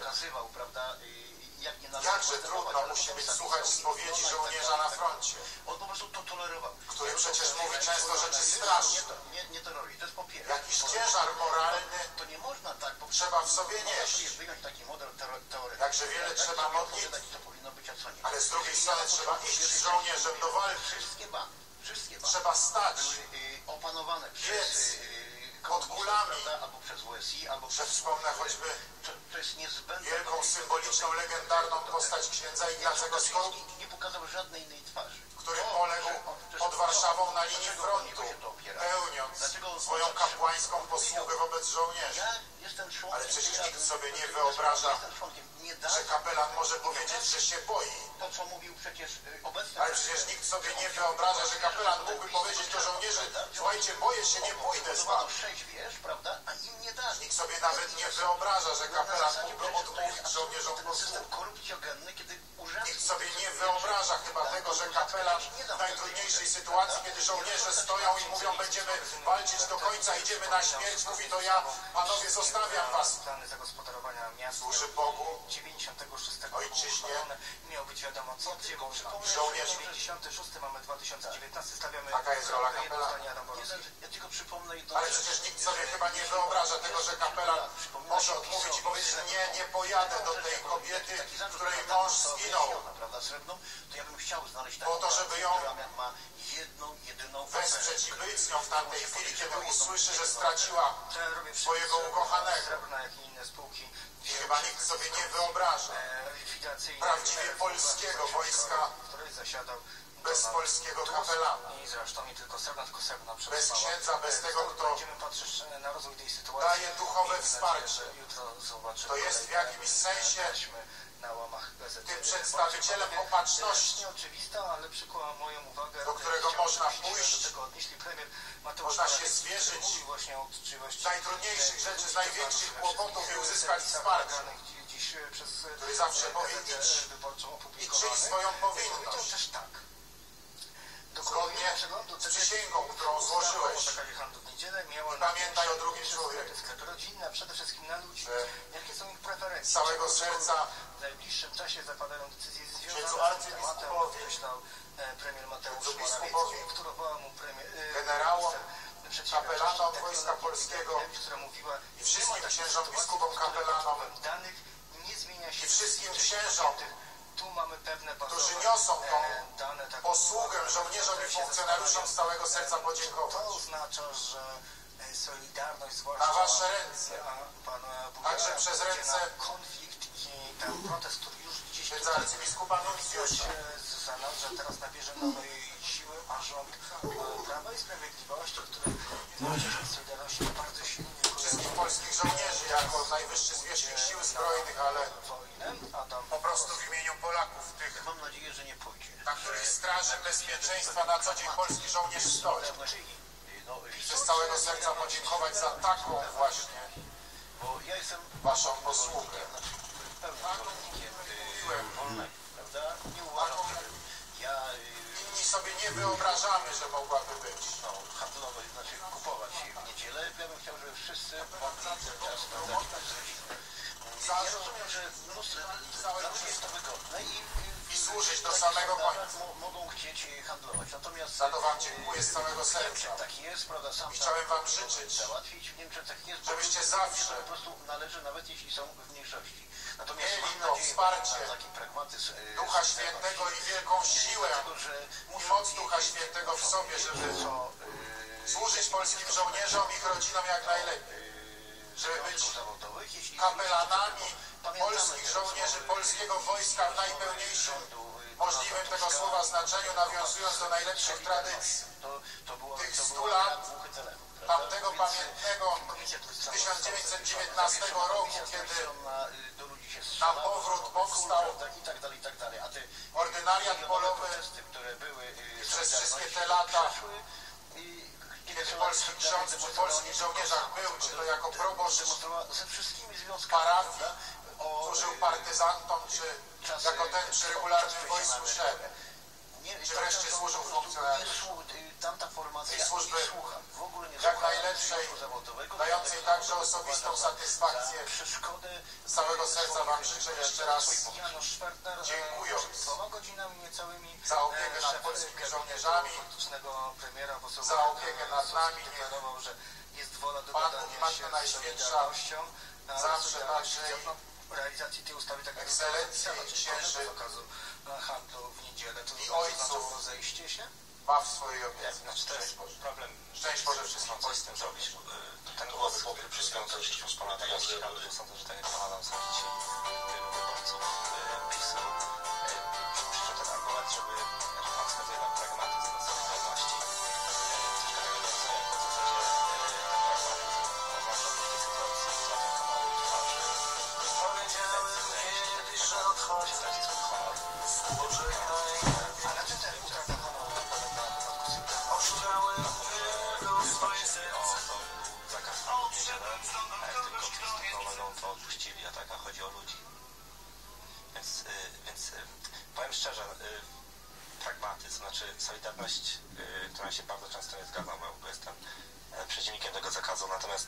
Jakże trudno musi być słuchać spowiedzi żołnierza na froncie, On po prostu to tolerował. który przecież mówi często rzeczy straszne. Nie toleruje, to jest po pierwsze. Jakiś ciężar moralny To nie można tak trzeba w sobie nieść. wyjąć taki model teoretyczny. Jakże wiele trzeba modlić, To powinno być, a co nie. ale z drugiej strony trzeba iść z żołnierzem do walki. Wszystkie banki Trzeba stać były opanowane przez pod kulami, albo przez WSI, albo że wspomnę choćby to jest niezbędne. wielką, symboliczną, legendarną postać księdza Ignacego Skorupki, Nie pokazał żadnej innej twarzy. który poległ pod Warszawą na linii frontu, pełniąc swoją kapłańską posługę wobec żołnierzy. Ja jestem członkiem. Ale przecież nikt sobie nie wyobraża, Jestem członkiem. Nie da że kapelan może powiedzieć, że się boi. to, co mówił przecież obecny. Ale przecież nikt sobie nie wyobraża, że kapelan mógłby powiedzieć do żołnierzy: słuchajcie, boję się, nie pójdę z wami. 6 wiesz, prawda? A im nie da. Nikt sobie nawet nie wyobraża, że kapelan mógłby odmówić żołnierzom Ten posług. system korupcjogenny, kiedy urzędnik nikt sobie nie wyobraża chyba tego, że kapelan w najtrudniejszej sytuacji, kiedy żołnierze stoją i mówią, będziemy walczyć do końca, idziemy na śmierć, mówi, to ja, panowie, zostawiam was. Plany zagospodarowania miast Służy Bogu, 96 ojczyźnie, miało być wiadomo co, gdzie można. żołnierzy. 96 mamy 2019, stawiamy Taka jest rola jedno kapelana. zdanie Adam Borowski. Ja tylko przypomnę jedną Ale rzecz. przecież nikt sobie chyba nie wyobraża tego, że kapelan może odmówić i powiedzieć, że nie pojadę do tej kobiety, której mąż zginął, Prawda, srebrną, to ja bym chciał znaleźć po taką to, żeby ją która ma jedną, jedyną wesprzeć i być z nią w tamtej chwili, kiedy usłyszy, że straciła Ja robię swojego ukochanego. Srebrna, jak i inne spółki. I chyba nikt sobie nie wyobraża Likwidacyjne. prawdziwie polskiego wojska który zasiadał bez polskiego kapelana, i zresztą nie tylko Srebrna, tylko Srebrna bez przetrwała. księdza, bez tego, kto Będziemy patrzeć na rozwój tej sytuacji. daje duchowe Miejmy wsparcie. nadzieję, że jutro zobaczymy To jest w kolejne jakimś sensie taśmy na łamach gazety. tym przedstawicielem opatrzności, Nieoczywista, ale przykuła moją uwagę. do którego można Chciałbym, pójść. żebyście Do tego odnieśli premier Mateusz Można się Morawiecki, zwierzyć który mówił właśnie o uczciwości z najtrudniejszych rzeczy, z największych wszystkich kłopotów i uzyskać serwisach wsparcie, nagranych dziś przez który zawsze powie gazetę idź wyborczą i opublikowanych. czyń swoją Powiedział powinność, też tak. zgodnie z przysięgą, którą złożyłeś. I pamiętaj o drugim człowieku. Sklepy rodzinne, przede wszystkim na ludzi. Że Jakie są ich preferencje? z całego serca W najbliższym czasie zapadają decyzje księdzu związane z tematem, arcybiskupowi, określał premier Mateusz księdzu Morawiecki, biskupowi, wtórowała mu generałom, kapelanom Wojska Polskiego która mówiła, i wszystkim księżom biskupom kapelanom danych nie zmienia się i wszystkim w księżom, tu mamy pewne którzy niosą tą dane, tak, posługę żołnierzom i funkcjonariuszom z całego serca to podziękować. oznacza, że solidarność zwłaszcza Na wasze ręce, pana także przez ręce konflikt i ten protest, który już dziś księdza arcybiskupa Nuncjusza, zanadrza teraz nabierze nowej siły, a rząd Prawa i Sprawiedliwości, który jest Solidarności bardzo silnie wszystkich polskich żołnierzy jako najwyższy zwierzchnik sił zbrojnych, ale wojnę, Adam po prostu w imieniu Polaków, tych, Mam nadzieję, że nie pójdzie. na których straży bezpieczeństwa na co dzień polski żołnierz stoi. No, Przez całego serca podziękować za taką właśnie bo ja jestem waszą posługę. pełnym zwolennikiem wolnego, prawda? Nie uważam, że ja Inni sobie nie wyobrażamy, że mogłaby być. handlować, znaczy kupować w niedzielę. Ja bym chciał, żeby wszyscy mogli ten czas spędzać z rodziną. Ja rozumiem, że mnóstwo jest to wygodne I służyć do samego końca. mogą chcieć handlować. Natomiast Za to wam dziękuję z całego serca. tak jest, prawda, sam I chciałem wam życzyć, załatwić. W Niemczech tak jest, żebyście zawsze po prostu należy, nawet jeśli są w mniejszości. Natomiast mieli mam to nadzieję, wsparcie na taki pragmatyzm Ducha Świętego i wielką siłę i moc Ducha Świętego w sobie, żeby służyć polskim żołnierzom i ich rodzinom jak najlepiej. Żeby być kapelanami polskich żołnierzy polskiego wojska w najpełniejszym możliwym tego słowa znaczeniu, nawiązując do najlepszych tradycji. Tych 100 lat tamtego pamiętnego 1919 roku, kiedy na powrót powstał ordynariat polowy i przez wszystkie te lata, kiedy polski ksiądz przy polskich żołnierzach był, czy to jako proboszcz parafii, służył partyzantom, czy jako ten przy regularnym wojsku szef, czy wreszcie służył funkcjonariuszom tej służby jak najlepszej, dającej także osobistą satysfakcję. Z całego serca wam życzę jeszcze raz, dziękując za opiekę nad polskimi żołnierzami, za opiekę nad nami. Pan Bóg i Matka Najświętsza zawsze także realizacji tej ustawy tak ekscelencje i księży handlu w niedzielę, to i ojców rozejście się? ma w swojej opiece. Znaczy to jest problem. Szczęść Boże wszystkim Co z tym zrobić? Ten głos, który przyspiął cały życiu wspólnota jazdy, ale sądzę, że tak jak Pana nam sądzi dzisiaj wielu wyborców PiS-u, życzę ten argument, żeby Pan wskazuje na pragmatyzm na solidarności. Troszkę tego nie rozumiem, bo w zasadzie ten pragmatyzm oznacza w tej sytuacji utratę honoru i twarzy. A na czym ten utrata honoru polega na wypadku Sylwestra? Zakaz w niedzielę, a jak tylko PiS to odpuścili, a tak, a chodzi o ludzi. Więc powiem szczerze, pragmatyzm, znaczy solidarność, którą się bardzo często nie zgadzam, bo jestem przeciwnikiem tego zakazu, natomiast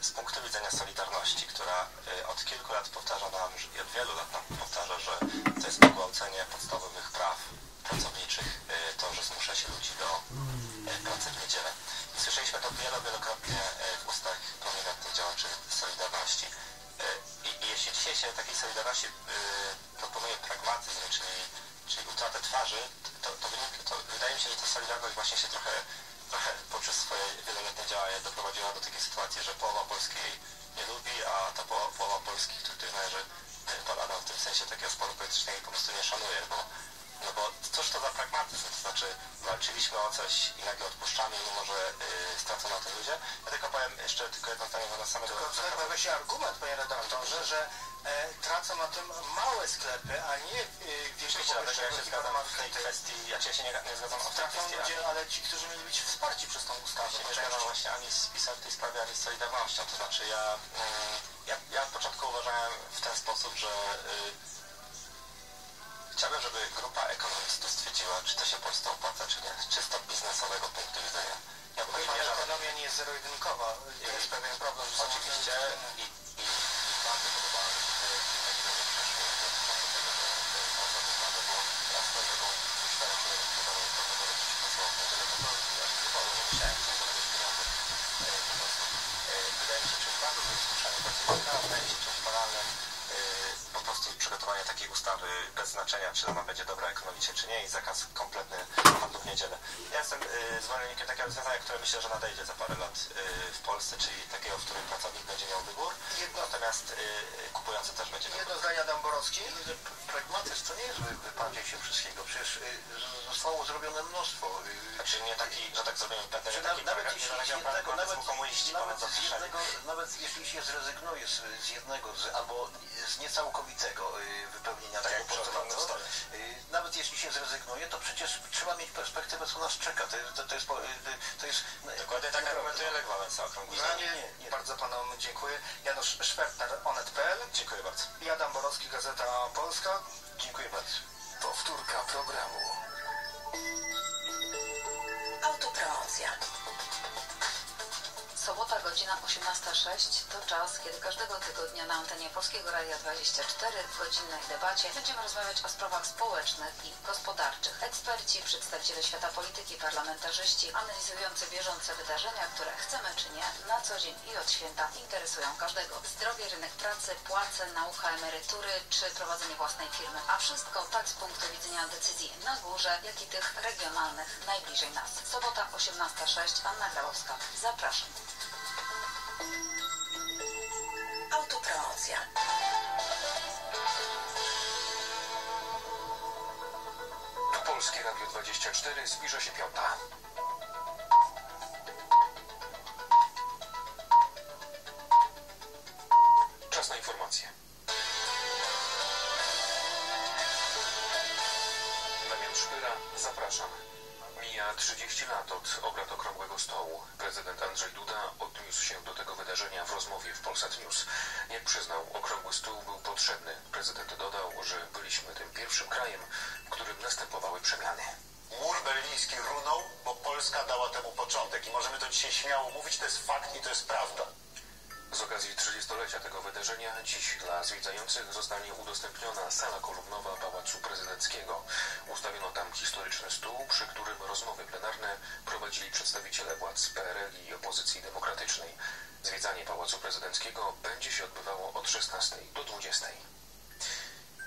z punktu widzenia solidarności, która od kilku lat powtarza nam i od wielu lat nam powtarza, że to jest pogwałcenie podstawowych praw pracowniczych, to, że zmusza się ludzi do pracy w niedzielę. I słyszeliśmy to wielokrotnie w ustach prominentnych działaczy Solidarności. I jeśli dzisiaj się takiej Solidarności proponuje pragmatyzm, czyli utratę twarzy, to wydaje mi się, że ta Solidarność właśnie się trochę poprzez swoje wieloletnie działania doprowadziła do takiej sytuacji, że połowa Polski jej nie lubi, a ta połowa Polski, której należy Polakom w tym sensie takiego sporu politycznego po prostu nie szanuje, bo cóż to za pragmatyzm, to znaczy walczyliśmy o coś i nagle odpuszczamy, mimo że stracą na tym ludzie. Ja tylko powiem jeszcze jedno zdanie na samego... Tylko pojawia się argument, panie redaktorze, że tracą na tym małe sklepy, a nie wielkopomieszczone. Ja się zgadzam w tej kwestii, ja się nie zgadzam w tej kwestii. Ludzie, ale ci, którzy mieli być wsparci przez tą ustawę. Ja się nie zgadzam właśnie ani z PiS-em w tej sprawie, ani z Solidarnością. To znaczy ja od początku uważałem w ten sposób, że chciałbym, żeby grupa ekonomistów stwierdziła, czy to się Polsce opłaca, czy nie. Z czysto biznesowego punktu widzenia. Ja ekonomia nie jest zero-jedynkowa. To jest pewien problem. Oczywiście i bardzo podobało mi się wydaje mi się czymś bardzo zmuszanie pracownika, wydaje mi się czymś banalnym po prostu przygotowanie takiej ustawy bez znaczenia, czy ona będzie dobra ekonomicznie, czy nie, i zakaz kompletny handlu w niedzielę. Ja jestem zwolennikiem takiego rozwiązania, które myślę, że nadejdzie za parę lat w Polsce, czyli takiego, w którym pracownik będzie miał wybór, natomiast kupujący też będzie miał wybór. Jedno zdanie Adam Borowski. Pragmatyzm to nie jest wyparcie się wszystkiego, przecież zostało zrobione mnóstwo. Znaczy nie taki, że tak zrobimy, nawet jeśli się zrezygnuje z jednego, albo z niecałkowitego wypełnienia tego postulatu, nawet jeśli się zrezygnuje, to przecież trzeba mieć perspektywę, co nas czeka. To jest dokładnie tak argumentuje Lech Wałęsa okrągły. Nie. Bardzo panom dziękuję. Janusz Szwertner, Onet.pl. Dziękuję bardzo. I Adam Borowski, Gazeta Polska. Dziękuję bardzo. Powtórka programu. Autopromocja. Sobota, godzina 18:06 to czas, kiedy każdego tygodnia na antenie Polskiego Radia 24 w godzinnej debacie będziemy rozmawiać o sprawach społecznych i gospodarczych. Eksperci, przedstawiciele świata polityki, parlamentarzyści analizujący bieżące wydarzenia, które chcemy czy nie, na co dzień i od święta interesują każdego. Zdrowie, rynek pracy, płace, nauka, emerytury czy prowadzenie własnej firmy. A wszystko tak z punktu widzenia decyzji na górze, jak i tych regionalnych najbliżej nas. Sobota 18:06, Anna Grałowska. Zapraszam. Autopromocja. Tu Polskie Radio 24, zbliża się 5. Czas na informacje. Damian Szpyra, zapraszam. Mija 30 lat od obrad Okrągłego Stołu. Prezydent Andrzej Duda odniósł się do tego wydarzenia w rozmowie w Polsat News. Jak przyznał, Okrągły Stół był potrzebny. Prezydent dodał, że byliśmy tym pierwszym krajem, w którym następowały przemiany. Mur berliński runął, bo Polska dała temu początek i możemy to dzisiaj śmiało mówić, to jest fakt i to jest prawda. Z okazji 30-lecia tego wydarzenia dziś dla zwiedzających zostanie udostępniona sala kolumnowa Pałacu Prezydenckiego. Ustawiono tam historyczny stół, przy którym rozmowy plenarne prowadzili przedstawiciele władz PRL i opozycji demokratycznej. Zwiedzanie Pałacu Prezydenckiego będzie się odbywało od 16 do 20.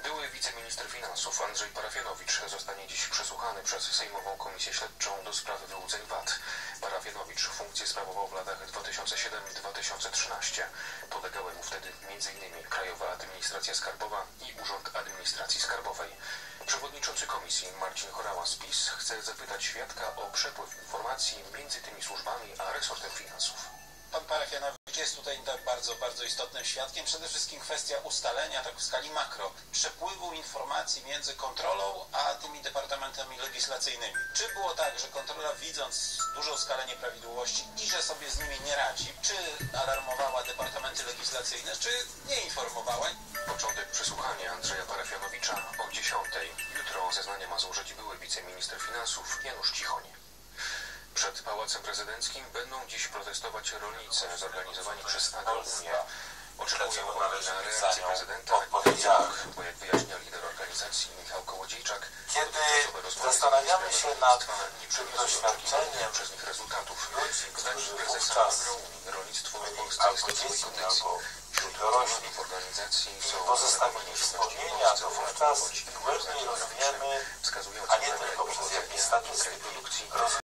Były wiceminister finansów Andrzej Parafianowicz zostanie dziś przesłuchany przez Sejmową Komisję Śledczą do sprawy wyłudzeń VAT. Parafianowicz funkcję sprawował w latach 2007-2013. Podlegały mu wtedy m.in. Krajowa Administracja Skarbowa i Urząd Administracji Skarbowej. Przewodniczący komisji Marcin Horała z PiS chce zapytać świadka o przepływ informacji między tymi służbami a resortem finansów. Pan Parafianowicz jest tutaj bardzo istotnym świadkiem. Przede wszystkim kwestia ustalenia, tak w skali makro, przepływu informacji między kontrolą a tymi departamentami legislacyjnymi. Czy było tak, że kontrola, widząc dużą skalę nieprawidłowości i że sobie z nimi nie radzi, czy alarmowała departamenty legislacyjne, czy nie informowała? Początek przesłuchania Andrzeja Parafianowicza o 10. Jutro zeznania ma złożyć były wiceminister finansów Janusz Cichoń. Przed Pałacem Prezydenckim będą dziś protestować rolnicy zorganizowani przez AGRO-Unię. Oczekują oni na reakcję prezydenta, bo jak wyjaśnia lider organizacji Michał Kołodziejczak, Kiedy zastanawiamy się nad doświadczeniem przez nich rezultatów. ludzi, Zdaniem którzy prezesa wówczas AGRO-Unii rolnictwo w byli Polsce jest albo w złej dzieci, kondycji. albo Wśród dorośli członków organizacji i są pozostawili wspomnienia, to wówczas głębiej rozumiemy, wskazujące a nie na tylko przez jakieś statystyki,